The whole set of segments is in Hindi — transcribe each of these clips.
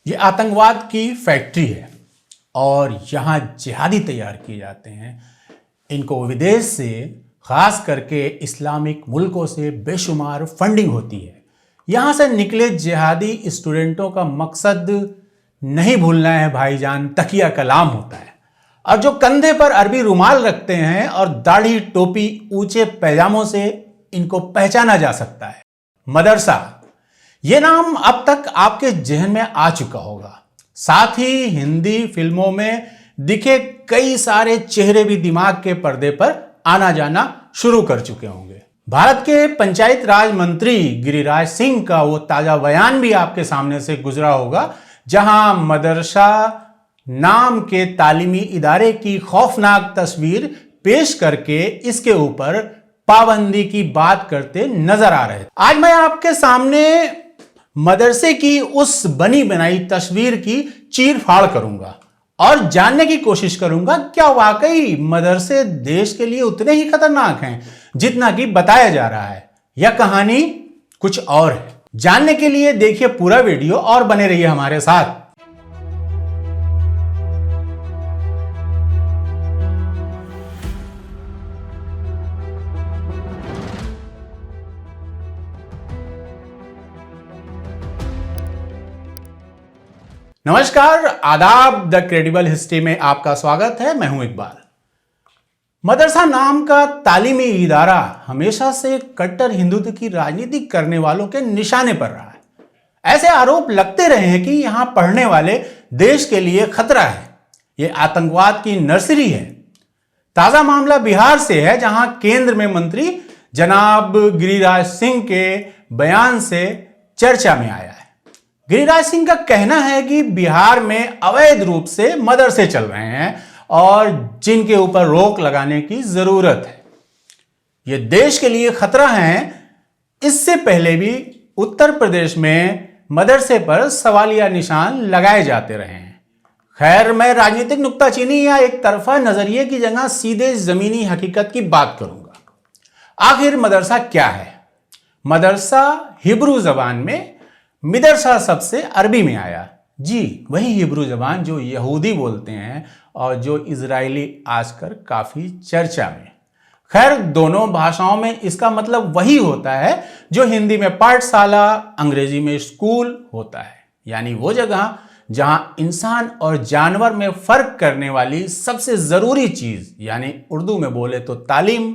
ये आतंकवाद की फैक्ट्री है और यहाँ जिहादी तैयार किए जाते हैं। इनको विदेश से, खास करके इस्लामिक मुल्कों से बेशुमार फंडिंग होती है। यहाँ से निकले जिहादी स्टूडेंटों का मकसद नहीं भूलना है भाईजान, तकिया कलाम होता है। और जो कंधे पर अरबी रुमाल रखते हैं और दाढ़ी टोपी ऊंचे पैजामों से इनको पहचाना जा सकता है। मदरसा, ये नाम अब तक आपके जहन में आ चुका होगा। साथ ही हिंदी फिल्मों में दिखे कई सारे चेहरे भी दिमाग के पर्दे पर आना जाना शुरू कर चुके होंगे। भारत के पंचायत राज मंत्री गिरिराज सिंह का वो ताजा बयान भी आपके सामने से गुजरा होगा, जहां मदरसा नाम के तालीमी इदारे की खौफनाक तस्वीर पेश करके इसके ऊपर पाबंदी की बात करते नजर आ रहे। आज मैं आपके सामने मदरसे की उस बनी बनाई तस्वीर की चीर फाड़ करूंगा और जानने की कोशिश करूंगा क्या वाकई मदरसे देश के लिए उतने ही खतरनाक हैं जितना कि बताया जा रहा है, या कहानी कुछ और है। जानने के लिए देखिए पूरा वीडियो और बने रहिए हमारे साथ। नमस्कार, आदाब। द क्रेडिबल हिस्ट्री में आपका स्वागत है। मैं हूं इकबाल। मदरसा नाम का तालीमी इदारा हमेशा से कट्टर हिंदुत्व की राजनीति करने वालों के निशाने पर रहा है। ऐसे आरोप लगते रहे हैं कि यहां पढ़ने वाले देश के लिए खतरा है। यह आतंकवाद की नर्सरी है। ताजा मामला बिहार से है, जहां केंद्र में मंत्री जनाब गिरिराज सिंह के बयान से चर्चा में आया है। गिरिराज सिंह का कहना है कि बिहार में अवैध रूप से मदरसे चल रहे हैं और जिनके ऊपर रोक लगाने की जरूरत है। ये देश के लिए खतरा है। इससे पहले भी उत्तर प्रदेश में मदरसे पर सवालिया निशान लगाए जाते रहे हैं। खैर, मैं राजनीतिक नुक्ताचीनी या एक तरफा नजरिए की जगह सीधे जमीनी हकीकत की बात करूंगा। आखिर मदरसा क्या है? मदरसा हिब्रू जबान में मिदरसा शब्द से अरबी में आया। जी, वही हिब्रू जबान जो यहूदी बोलते हैं और जो इजरायली आजकल काफी चर्चा में। खैर, दोनों भाषाओं में इसका मतलब वही होता है जो हिंदी में पाठशाला, अंग्रेजी में स्कूल होता है। यानी वो जगह जहां इंसान और जानवर में फर्क करने वाली सबसे जरूरी चीज, यानी उर्दू में बोले तो तालीम,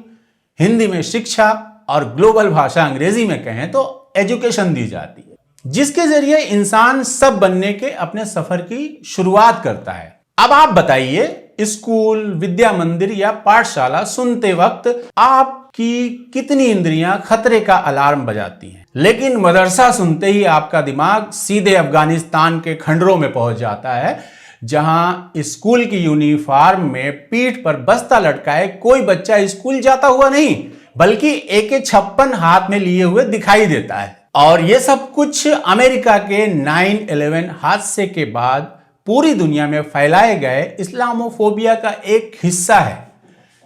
हिंदी में शिक्षा और ग्लोबल भाषा अंग्रेजी में कहें तो एजुकेशन दी जाती है, जिसके जरिए इंसान सब बनने के अपने सफर की शुरुआत करता है। अब आप बताइए, स्कूल, विद्या मंदिर या पाठशाला सुनते वक्त आपकी कितनी इंद्रियां खतरे का अलार्म बजाती हैं? लेकिन मदरसा सुनते ही आपका दिमाग सीधे अफगानिस्तान के खंडरों में पहुंच जाता है, जहां स्कूल की यूनिफॉर्म में पीठ पर बस्ता लटकाए कोई बच्चा स्कूल जाता हुआ नहीं, बल्कि AK-56 हाथ में लिए हुए दिखाई देता है। और ये सब कुछ अमेरिका के 9/11 हादसे के बाद पूरी दुनिया में फैलाए गए इस्लामोफोबिया का एक हिस्सा है,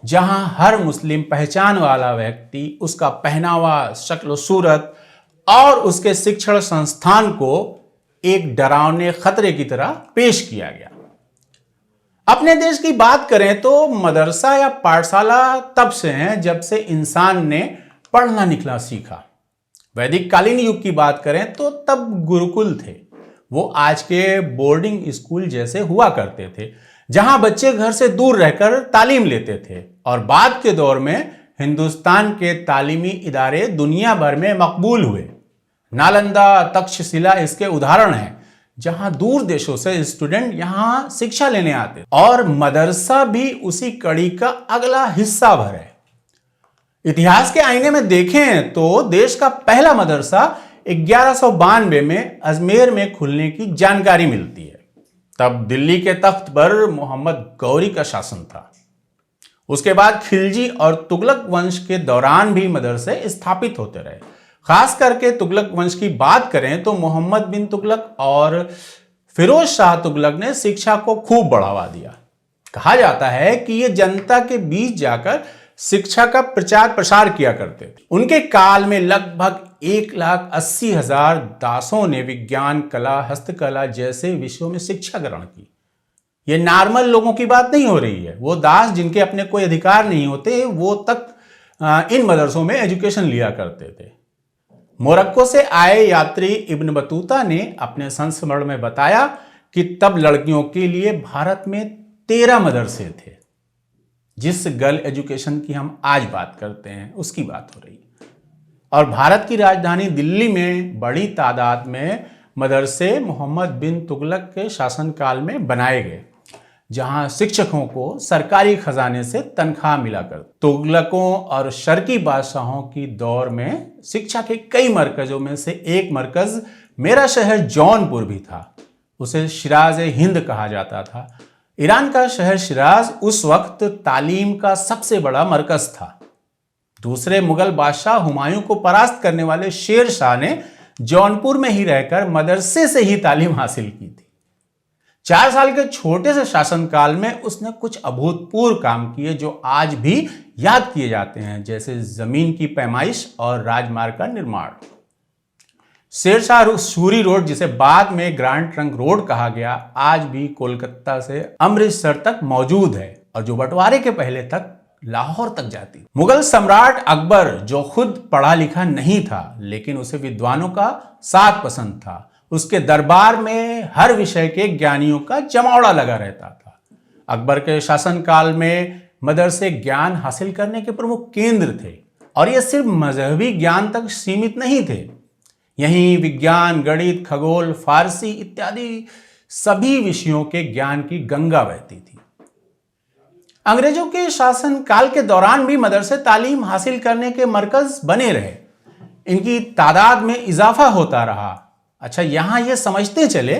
जहां हर मुस्लिम पहचान वाला व्यक्ति, उसका पहनावा, शक्ल सूरत और उसके शिक्षण संस्थान को एक डरावने खतरे की तरह पेश किया गया। अपने देश की बात करें तो मदरसा या पाठशाला तब से हैं जब से इंसान ने पढ़ना लिखना सीखा। वैदिक कालीन युग की बात करें तो तब गुरुकुल थे। वो आज के बोर्डिंग स्कूल जैसे हुआ करते थे, जहां बच्चे घर से दूर रहकर तालीम लेते थे। और बाद के दौर में हिंदुस्तान के तालीमी इदारे दुनिया भर में मकबूल हुए। नालंदा, तक्षशिला इसके उदाहरण हैं, जहां दूर देशों से स्टूडेंट यहां शिक्षा लेने आते। और मदरसा भी उसी कड़ी का अगला हिस्सा भर है। इतिहास के आईने में देखें तो देश का पहला मदरसा 1192 में अजमेर में खुलने की जानकारी मिलती है। तब दिल्ली के तख्त पर मोहम्मद गौरी का शासन था। उसके बाद खिलजी और तुगलक वंश के दौरान भी मदरसे स्थापित होते रहे। खास करके तुगलक वंश की बात करें तो मोहम्मद बिन तुगलक और फिरोज शाह तुगलक ने शिक्षा को खूब बढ़ावा दिया। कहा जाता है कि ये जनता के बीच जाकर शिक्षा का प्रचार प्रसार किया करते थे। उनके काल में लगभग 1,80,000 दासों ने विज्ञान, कला, हस्तकला जैसे विषयों में शिक्षा ग्रहण की। ये नॉर्मल लोगों की बात नहीं हो रही है। वो दास जिनके अपने कोई अधिकार नहीं होते, वो तक इन मदरसों में एजुकेशन लिया करते थे। मोरक्को से आए यात्री इब्न बतूता ने अपने संस्मरण में बताया कि तब लड़कियों के लिए भारत में 13 मदरसे थे। जिस गर्ल एजुकेशन की हम आज बात करते हैं उसकी बात हो रही है। और भारत की राजधानी दिल्ली में बड़ी तादाद में मदरसे मोहम्मद बिन तुगलक के शासनकाल में बनाए गए, जहां शिक्षकों को सरकारी खजाने से तनख्वाह मिला कर। तुगलकों और शर्की बादशाहों की दौर में शिक्षा के कई मरकजों में से एक मरकज मेरा शहर जौनपुर भी था। उसे शिराज हिंद कहा जाता था। ईरान का शहर शिराज उस वक्त तालीम का सबसे बड़ा मरकज था। दूसरे मुगल बादशाह हुमायूं को परास्त करने वाले शेर शाह ने जौनपुर में ही रहकर मदरसे से ही तालीम हासिल की थी। 4 साल के छोटे से शासनकाल में उसने कुछ अभूतपूर्व काम किए जो आज भी याद किए जाते हैं, जैसे जमीन की पैमाइश और राजमार्ग का निर्माण। शेरशाह सूरी रोड, जिसे बाद में ग्रैंड ट्रंक रोड कहा गया, आज भी कोलकाता से अमृतसर तक मौजूद है और जो बंटवारे के पहले तक लाहौर तक जाती। मुगल सम्राट अकबर, जो खुद पढ़ा लिखा नहीं था लेकिन उसे विद्वानों का साथ पसंद था, उसके दरबार में हर विषय के ज्ञानियों का जमावड़ा लगा रहता था। अकबर के शासनकाल में मदरसे ज्ञान हासिल करने के प्रमुख केंद्र थे और ये सिर्फ मजहबी ज्ञान तक सीमित नहीं थे। यहीं विज्ञान, गणित, खगोल, फारसी इत्यादि सभी विषयों के ज्ञान की गंगा बहती थी। अंग्रेजों के शासन काल के दौरान भी मदरसे तालीम हासिल करने के मरकज बने रहे। इनकी तादाद में इजाफा होता रहा। अच्छा, यहां ये समझते चले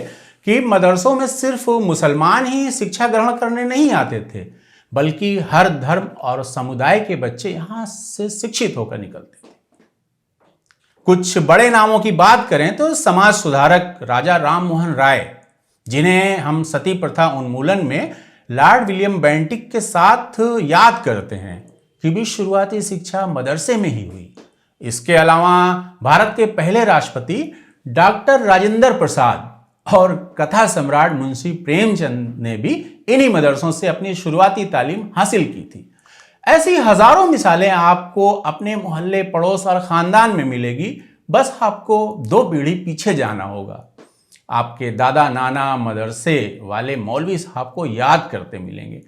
कि मदरसों में सिर्फ मुसलमान ही शिक्षा ग्रहण करने नहीं आते थे, बल्कि हर धर्म और समुदाय के बच्चे यहां से शिक्षित होकर निकलते थे। कुछ बड़े नामों की बात करें तो समाज सुधारक राजा राम मोहन राय, जिन्हें हम सती प्रथा उन्मूलन में लॉर्ड विलियम बेंटिक के साथ याद करते हैं, की भी शुरुआती शिक्षा मदरसे में ही हुई। इसके अलावा भारत के पहले राष्ट्रपति डॉक्टर राजेंद्र प्रसाद और कथा सम्राट मुंशी प्रेमचंद ने भी इन्हीं मदरसों से अपनी शुरुआती तालीम हासिल की थी। ऐसी हजारों मिसालें आपको अपने मोहल्ले, पड़ोस और खानदान में मिलेगी। बस आपको 2 पीढ़ी पीछे जाना होगा। आपके दादा नाना मदरसे वाले मौलवी साहब को याद करते मिलेंगे।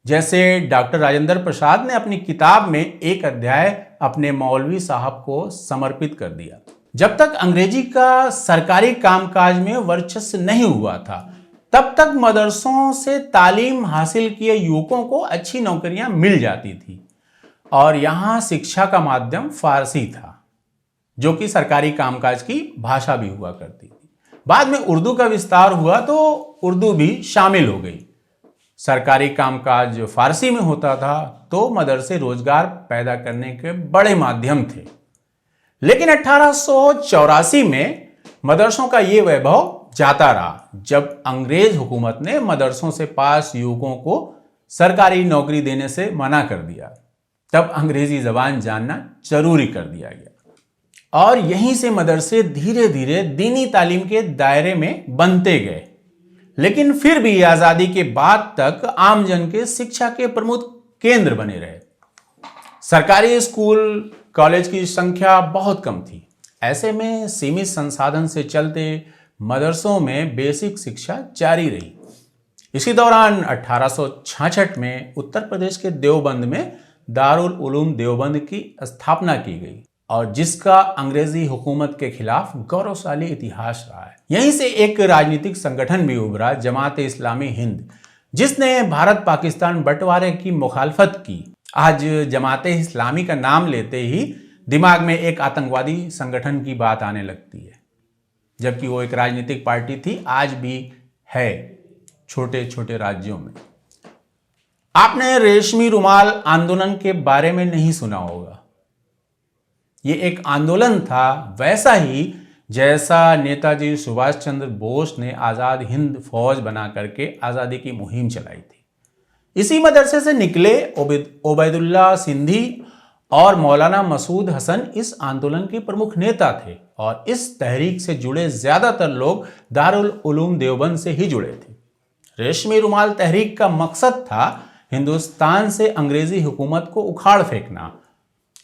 जैसे डॉक्टर राजेंद्र प्रसाद ने अपनी किताब में एक अध्याय अपने मौलवी साहब को समर्पित कर दिया। जब तक अंग्रेजी का सरकारी कामकाज में वर्चस्व नहीं हुआ था, तब तक मदरसों से तालीम हासिल किए युवकों को अच्छी नौकरियां मिल जाती थी और यहां शिक्षा का माध्यम फारसी था, जो कि सरकारी कामकाज की भाषा भी हुआ करती थी। बाद में उर्दू का विस्तार हुआ तो उर्दू भी शामिल हो गई। सरकारी कामकाज फारसी में होता था तो मदरसे रोजगार पैदा करने के बड़े माध्यम थे। लेकिन 1884 में मदरसों का ये वैभव जाता रहा, जब अंग्रेज हुकूमत ने मदरसों से पास युवकों को सरकारी नौकरी देने से मना कर दिया। तब अंग्रेजी जबान जानना जरूरी कर दिया गया और यहीं से मदरसे धीरे धीरे दीनी तालीम के दायरे में बनते गए। लेकिन फिर भी आजादी के बाद तक आमजन के शिक्षा के प्रमुख केंद्र बने रहे। सरकारी स्कूल, कॉलेज की संख्या बहुत कम थी। ऐसे में सीमित संसाधन से चलते मदरसों में बेसिक शिक्षा जारी रही। इसी दौरान 1866 में उत्तर प्रदेश के देवबंद में दारुल उलूम देवबंद की स्थापना की गई और जिसका अंग्रेजी हुकूमत के खिलाफ गौरवशाली इतिहास रहा है। यहीं से एक राजनीतिक संगठन भी उभरा, जमात इस्लामी हिंद, जिसने भारत पाकिस्तान बंटवारे की मुखालफत की। आज जमात इस्लामी का नाम लेते ही दिमाग में एक आतंकवादी संगठन की बात आने लगती है, जबकि वो एक राजनीतिक पार्टी थी, आज भी है छोटे छोटे राज्यों में। आपने रेशमी रुमाल आंदोलन के बारे में नहीं सुना होगा। ये एक आंदोलन था, वैसा ही जैसा नेताजी सुभाष चंद्र बोस ने आज़ाद हिंद फौज बना करके आज़ादी की मुहिम चलाई थी। इसी मदरसे से निकले ओबैदुल्ला सिंधी और मौलाना मसूद हसन इस आंदोलन के प्रमुख नेता थे और इस तहरीक से जुड़े ज्यादातर लोग दारुल उलूम देवबंद से ही जुड़े थे। रेशमी रुमाल तहरीक का मकसद था हिंदुस्तान से अंग्रेजी हुकूमत को उखाड़ फेंकना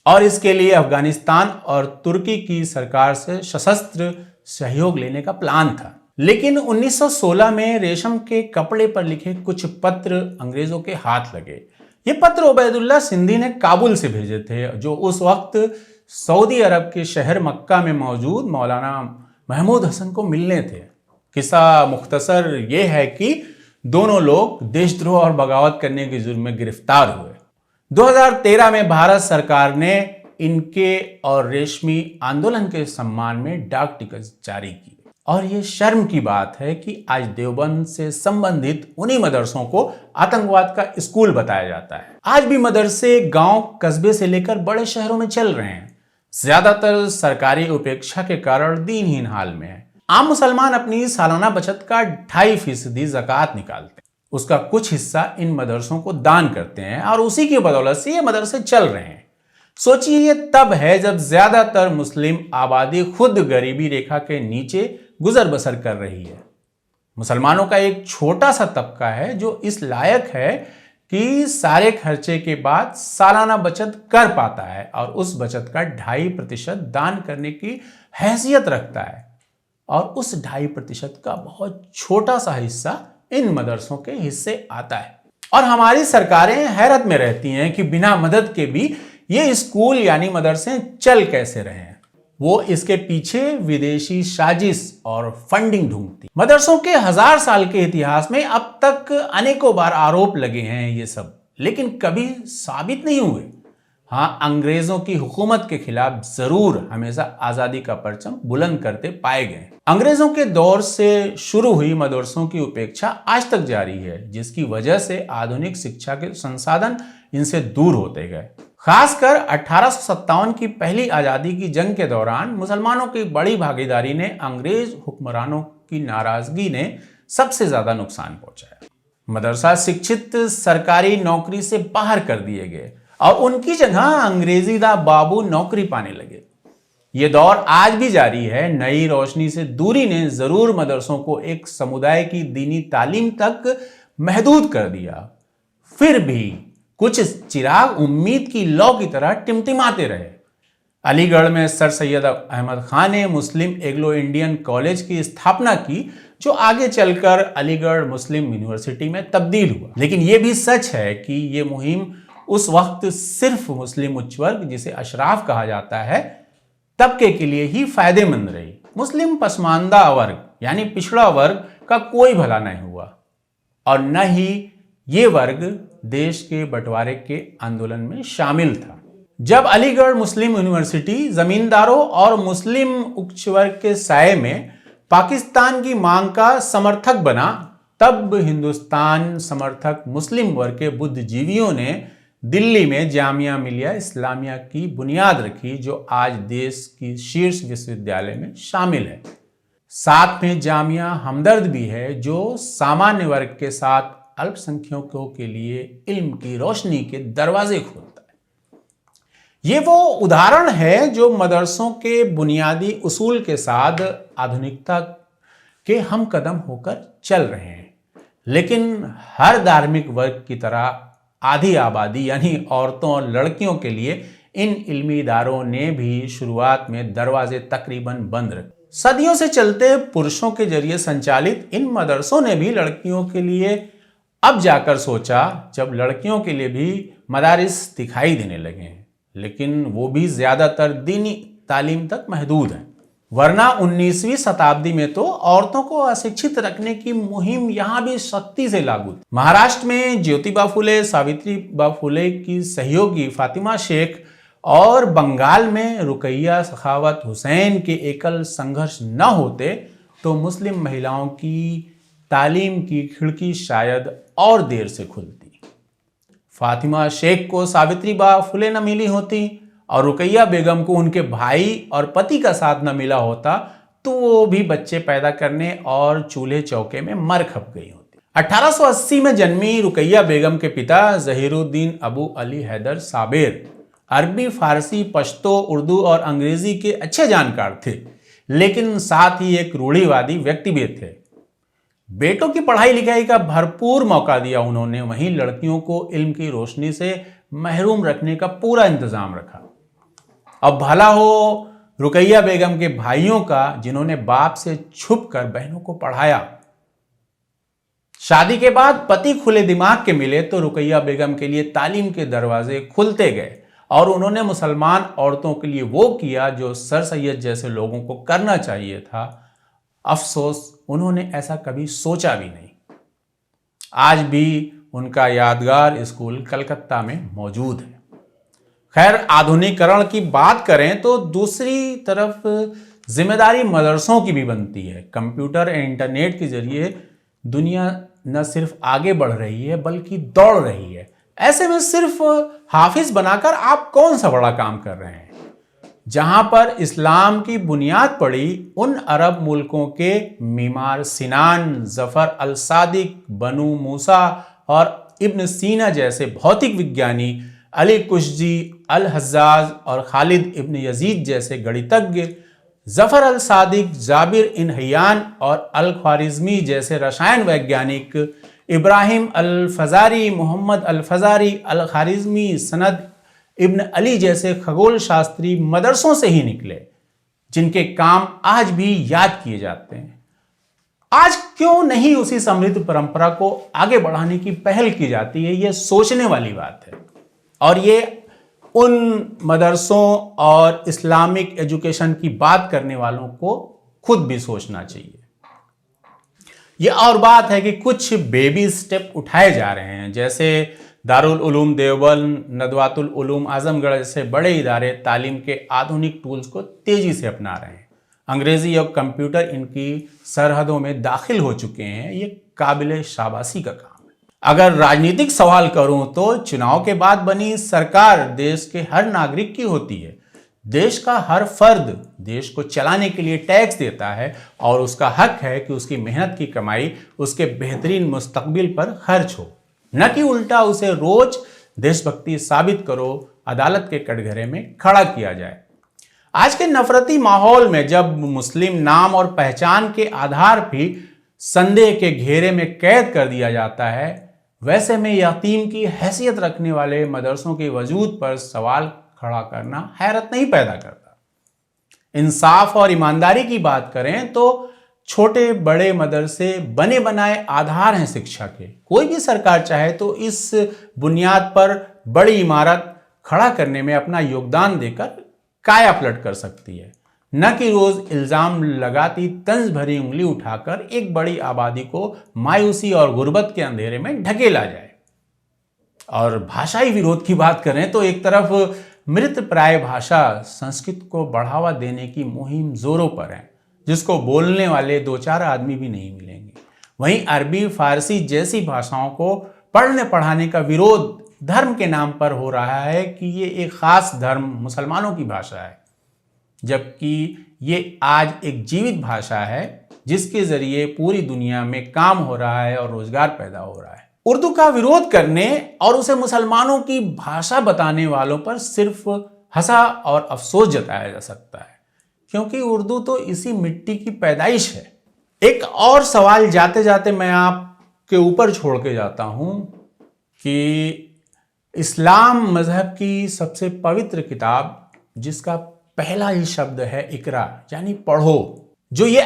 और इसके लिए अफगानिस्तान और तुर्की की सरकार से सशस्त्र सहयोग लेने का प्लान था। लेकिन 1916 में रेशम के कपड़े पर लिखे कुछ पत्र अंग्रेजों के हाथ लगे। ये पत्र ओबैदुल्ला सिंधी ने काबुल से भेजे थे, जो उस वक्त सऊदी अरब के शहर मक्का में मौजूद मौलाना महमूद हसन को मिलने थे। किस्सा मुख्तसर ये है कि दोनों लोग देशद्रोह और बगावत करने के जुर्म में गिरफ्तार हुए। 2013 में भारत सरकार ने इनके और रेशमी आंदोलन के सम्मान में डाक टिकट जारी किए। और ये शर्म की बात है कि आज देवबंद से संबंधित उन्हीं मदरसों को आतंकवाद का स्कूल बताया जाता है। आज भी मदरसे गांव, कस्बे से लेकर बड़े शहरों में चल रहे हैं। ज्यादातर सरकारी उपेक्षा के कारण दीनहीन हाल में है। आम मुसलमान अपनी सालाना बचत का 2.5% ज़कात निकालते हैं। उसका कुछ हिस्सा इन मदरसों को दान करते हैं और उसी की बदौलत से ये मदरसे चल रहे हैं। सोचिए, ये तब है जब ज्यादातर मुस्लिम आबादी खुद गरीबी रेखा के नीचे गुजर बसर कर रही है। मुसलमानों का एक छोटा सा तबका है जो इस लायक है कि सारे खर्चे के बाद सालाना बचत कर पाता है और उस बचत का 2.5% दान करने की हैसियत रखता है और उस 2.5% का बहुत छोटा सा हिस्सा इन मदरसों के हिस्से आता है। और हमारी सरकारें हैरत में रहती हैं कि बिना मदद के भी ये स्कूल यानी मदरसे चल कैसे रहे हैं। वो इसके पीछे विदेशी साजिश और फंडिंग ढूंढती। मदरसों के 1000 साल के इतिहास में अब तक अनेकों बार आरोप लगे हैं ये सब, लेकिन कभी साबित नहीं हुए। हाँ, अंग्रेजों की हुकूमत के खिलाफ जरूर हमेशा आजादी का परचम बुलंद करते पाए गए। अंग्रेजों के दौर से शुरू हुई मदरसों की उपेक्षा आज तक जारी है, जिसकी वजह से आधुनिक शिक्षा के संसाधन इनसे दूर होते गए। खासकर 1857 की पहली आजादी की जंग के दौरान मुसलमानों की बड़ी भागीदारी ने अंग्रेज हुक्मरानों की नाराजगी ने सबसे ज्यादा नुकसान पहुंचाया। मदरसा शिक्षित सरकारी नौकरी से बाहर कर दिए गए और उनकी जगह अंग्रेजीदा बाबू नौकरी पाने लगे। ये दौर आज भी जारी है। नई रोशनी से दूरी ने जरूर मदरसों को एक समुदाय की दीनी तालीम तक महदूद कर दिया, फिर भी कुछ चिराग उम्मीद की लौ की तरह टिमटिमाते रहे। अलीगढ़ में सर सैयद अहमद खान ने मुस्लिम एंग्लो इंडियन कॉलेज की स्थापना की, जो आगे चलकर अलीगढ़ मुस्लिम यूनिवर्सिटी में तब्दील हुआ। लेकिन यह भी सच है कि यह मुहिम उस वक्त सिर्फ मुस्लिम उच्च वर्ग, जिसे अशराफ कहा जाता है, तबके के लिए ही फायदेमंद रही। मुस्लिम पसमानदा वर्ग यानी पिछड़ा वर्ग का कोई भला नहीं हुआ और न ही ये वर्ग देश के बंटवारे के आंदोलन में शामिल था। जब अलीगढ़ मुस्लिम यूनिवर्सिटी जमींदारों और मुस्लिम उच्च वर्ग के साये में पाकिस्तान की मांग का समर्थक बना, तब हिंदुस्तान समर्थक मुस्लिम वर्ग के बुद्धिजीवियों ने दिल्ली में जामिया मिलिया इस्लामिया की बुनियाद रखी, जो आज देश की शीर्ष विश्वविद्यालय में शामिल है। साथ में जामिया हमदर्द भी है, जो सामान्य वर्ग के साथ अल्पसंख्यकों के लिए इल्म की रोशनी के दरवाजे खोलता है। ये वो उदाहरण है जो मदरसों के बुनियादी उसूल के साथ आधुनिकता के हम कदम होकर चल रहे हैं। लेकिन हर धार्मिक वर्ग की तरह आधी आबादी यानी औरतों और लड़कियों के लिए इन इल्मी इदारों ने भी शुरुआत में दरवाजे तकरीबन बंद रखे। सदियों से चलते पुरुषों के जरिए संचालित इन मदरसों ने भी लड़कियों के लिए अब जाकर सोचा, जब लड़कियों के लिए भी मदारिस दिखाई देने लगे हैं, लेकिन वो भी ज्यादातर दीनी तालीम तक महदूद हैं। वरना 19वीं शताब्दी में तो औरतों को अशिक्षित रखने की मुहिम यहां भी सख्ती से लागू थी। महाराष्ट्र में ज्योतिबा फुले, सावित्रीबा फुले की सहयोगी फातिमा शेख और बंगाल में रुकैया सखावत हुसैन के एकल संघर्ष न होते तो मुस्लिम महिलाओं की तालीम की खिड़की शायद और देर से खुलती। फातिमा शेख को सावित्रीबा फुले न मिली होती और रुकैया बेगम को उनके भाई और पति का साथ न मिला होता तो वो भी बच्चे पैदा करने और चूल्हे चौके में मर खप गई होती। 1880 में जन्मी रुकैया बेगम के पिता ज़हीरुद्दीन अबू अली हैदर साबिर अरबी, फारसी, पश्तो, उर्दू और अंग्रेजी के अच्छे जानकार थे, लेकिन साथ ही एक रूढ़िवादी व्यक्ति भी थे। बेटों की पढ़ाई लिखाई का भरपूर मौका दिया उन्होंने, वहीं लड़कियों को इल्म की रोशनी से महरूम रखने का पूरा इंतजाम रखा। अब भला हो रुकैया बेगम के भाइयों का, जिन्होंने बाप से छुप कर बहनों को पढ़ाया। शादी के बाद पति खुले दिमाग के मिले तो रुकैया बेगम के लिए तालीम के दरवाजे खुलते गए और उन्होंने मुसलमान औरतों के लिए वो किया जो सर सैयद जैसे लोगों को करना चाहिए था। अफसोस, उन्होंने ऐसा कभी सोचा भी नहीं। आज भी उनका यादगार स्कूल कलकत्ता में मौजूद है। खैर, आधुनिकीकरण की बात करें तो दूसरी तरफ जिम्मेदारी मदरसों की भी बनती है। कंप्यूटर और इंटरनेट के जरिए दुनिया न सिर्फ आगे बढ़ रही है बल्कि दौड़ रही है। ऐसे में सिर्फ हाफिज बनाकर आप कौन सा बड़ा काम कर रहे हैं? जहां पर इस्लाम की बुनियाद पड़ी, उन अरब मुल्कों के मीमार सिनान, जफर अल सादिक, बनु मूसा और इब्न सीना जैसे भौतिक विज्ञानी, अली कुशजी, अल हज्जाज और खालिद इब्न यजीद जैसे गणितज्ञ, जफर अल सादिक, जाबिर इन हयान और अल ख्वारिज़मी जैसे रसायन वैज्ञानिक, इब्राहिम अल फजारी, मोहम्मद अल फजारी, अल खारिज़मी, सनद इब्न अली जैसे खगोल शास्त्री मदरसों से ही निकले, जिनके काम आज भी याद किए जाते हैं। आज क्यों नहीं उसी समृद्ध परंपरा को आगे बढ़ाने की पहल की जाती है? यह सोचने वाली बात है और ये उन मदरसों और इस्लामिक एजुकेशन की बात करने वालों को खुद भी सोचना चाहिए। ये और बात है कि कुछ बेबी स्टेप उठाए जा रहे हैं, जैसे दारुल उलूम देवबंद, नदवातुल उलूम आजमगढ़ जैसे बड़े इदारे तालीम के आधुनिक टूल्स को तेजी से अपना रहे हैं। अंग्रेजी और कंप्यूटर इनकी सरहदों में दाखिल हो चुके हैं। ये काबिल शाबाशी का काम है। अगर राजनीतिक सवाल करूं तो चुनाव के बाद बनी सरकार देश के हर नागरिक की होती है। देश का हर फर्द देश को चलाने के लिए टैक्स देता है और उसका हक है कि उसकी मेहनत की कमाई उसके बेहतरीन मुस्तकबिल पर खर्च हो, न कि उल्टा उसे रोज देशभक्ति साबित करो, अदालत के कटघरे में खड़ा किया जाए। आज के नफरती माहौल में जब मुस्लिम नाम और पहचान के आधार भी संदेह के घेरे में कैद कर दिया जाता है, वैसे में यतीम की हैसियत रखने वाले मदरसों के वजूद पर सवाल खड़ा करना हैरत नहीं पैदा करता। इंसाफ और ईमानदारी की बात करें तो छोटे बड़े मदरसे बने बनाए आधार हैं शिक्षा के। कोई भी सरकार चाहे तो इस बुनियाद पर बड़ी इमारत खड़ा करने में अपना योगदान देकर काया पलट कर सकती है, न कि रोज इल्जाम लगाती तंज भरी उंगली उठाकर एक बड़ी आबादी को मायूसी और गुर्बत के अंधेरे में ढकेला जाए। और भाषाई विरोध की बात करें तो एक तरफ मृत प्राय भाषा संस्कृत को बढ़ावा देने की मुहिम जोरों पर है, जिसको बोलने वाले दो चार आदमी भी नहीं मिलेंगे। वहीं अरबी, फारसी जैसी भाषाओं को पढ़ने पढ़ाने का विरोध धर्म के नाम पर हो रहा है कि ये एक खास धर्म मुसलमानों की भाषा है, जबकि ये आज एक जीवित भाषा है जिसके जरिए पूरी दुनिया में काम हो रहा है और रोजगार पैदा हो रहा है। उर्दू का विरोध करने और उसे मुसलमानों की भाषा बताने वालों पर सिर्फ हंसा और अफसोस जताया जा सकता है, क्योंकि उर्दू तो इसी मिट्टी की पैदाइश है। एक और सवाल जाते जाते मैं आपके ऊपर छोड़ के जाता हूं कि इस्लाम मजहब की सबसे पवित्र किताब, जिसका पहला ही शब्द है इकरा यानी पढ़ो, जो ये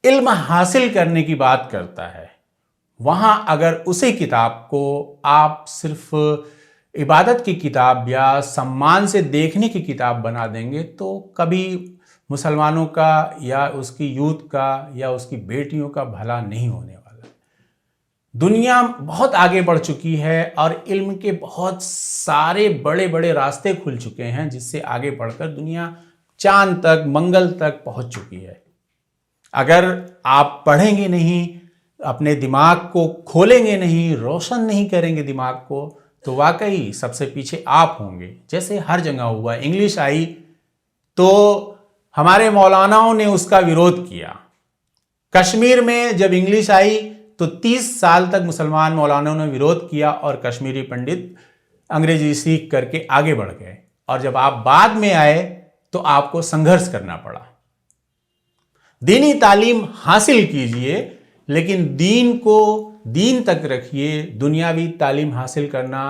इल्म हासिल करने की बात करता है, वहां अगर उसी किताब को आप सिर्फ इबादत की किताब या सम्मान से देखने की किताब बना देंगे तो कभी मुसलमानों का या उसकी यूथ का या उसकी बेटियों का भला नहीं होने वाला। दुनिया बहुत आगे बढ़ चुकी है और इल्म के बहुत सारे बड़े बड़े रास्ते खुल चुके हैं, जिससे आगे बढ़कर दुनिया चांद तक, मंगल तक पहुंच चुकी है। अगर आप पढ़ेंगे नहीं, अपने दिमाग को खोलेंगे नहीं, रोशन नहीं करेंगे दिमाग को, तो वाकई सबसे पीछे आप होंगे। जैसे हर जगह हुआ, इंग्लिश आई तो हमारे मौलानाओं ने उसका विरोध किया। कश्मीर में जब इंग्लिश आई तो 30 साल तक मुसलमान मौलानों ने विरोध किया और कश्मीरी पंडित अंग्रेजी सीख करके आगे बढ़ गए, और जब आप बाद में आए तो आपको संघर्ष करना पड़ा। दीनी तालीम हासिल कीजिए, लेकिन दीन को दीन तक रखिए। दुनियावी तालीम हासिल करना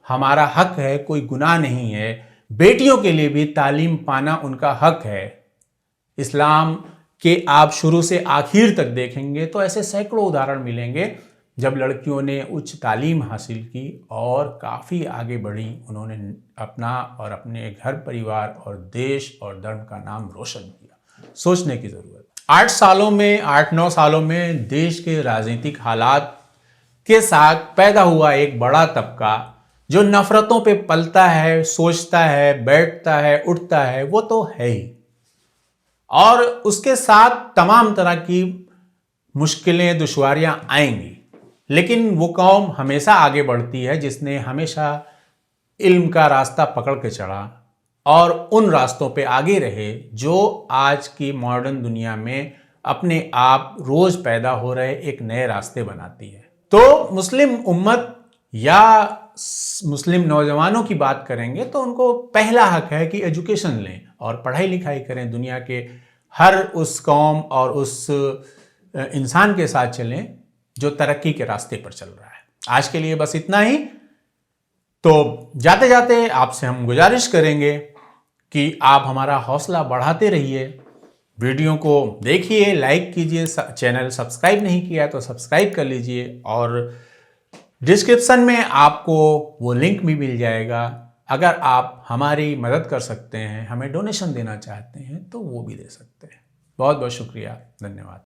हमारा हक है, कोई गुनाह नहीं है। बेटियों के लिए भी तालीम पाना उनका हक है। इस्लाम के आप शुरू से आखिर तक देखेंगे तो ऐसे सैकड़ों उदाहरण मिलेंगे जब लड़कियों ने उच्च तालीम हासिल की और काफ़ी आगे बढ़ी। उन्होंने अपना और अपने घर परिवार और देश और धर्म का नाम रोशन किया। सोचने की ज़रूरत। 8-9 सालों में देश के राजनीतिक हालात के साथ पैदा हुआ एक बड़ा तबका जो नफरतों पे पलता है, सोचता है, बैठता है, उठता है, वो तो है ही, और उसके साथ तमाम तरह की मुश्किलें, दुश्वारियां आएंगी। लेकिन वो कौम हमेशा आगे बढ़ती है जिसने हमेशा इल्म का रास्ता पकड़ के चढ़ा और उन रास्तों पे आगे रहे जो आज की मॉडर्न दुनिया में अपने आप रोज पैदा हो रहे एक नए रास्ते बनाती है। तो मुस्लिम उम्मत या मुस्लिम नौजवानों की बात करेंगे तो उनको पहला हक है कि एजुकेशन लें और पढ़ाई लिखाई करें, दुनिया के हर उस कौम और उस इंसान के साथ चलें जो तरक्की के रास्ते पर चल रहा है। आज के लिए बस इतना ही। तो जाते जाते आपसे हम गुजारिश करेंगे कि आप हमारा हौसला बढ़ाते रहिए, वीडियो को देखिए, लाइक कीजिए, चैनल सब्सक्राइब नहीं किया तो सब्सक्राइब कर लीजिए, और डिस्क्रिप्शन में आपको वो लिंक भी मिल जाएगा। अगर आप हमारी मदद कर सकते हैं, हमें डोनेशन देना चाहते हैं तो वो भी दे सकते हैं। बहुत बहुत शुक्रिया, धन्यवाद।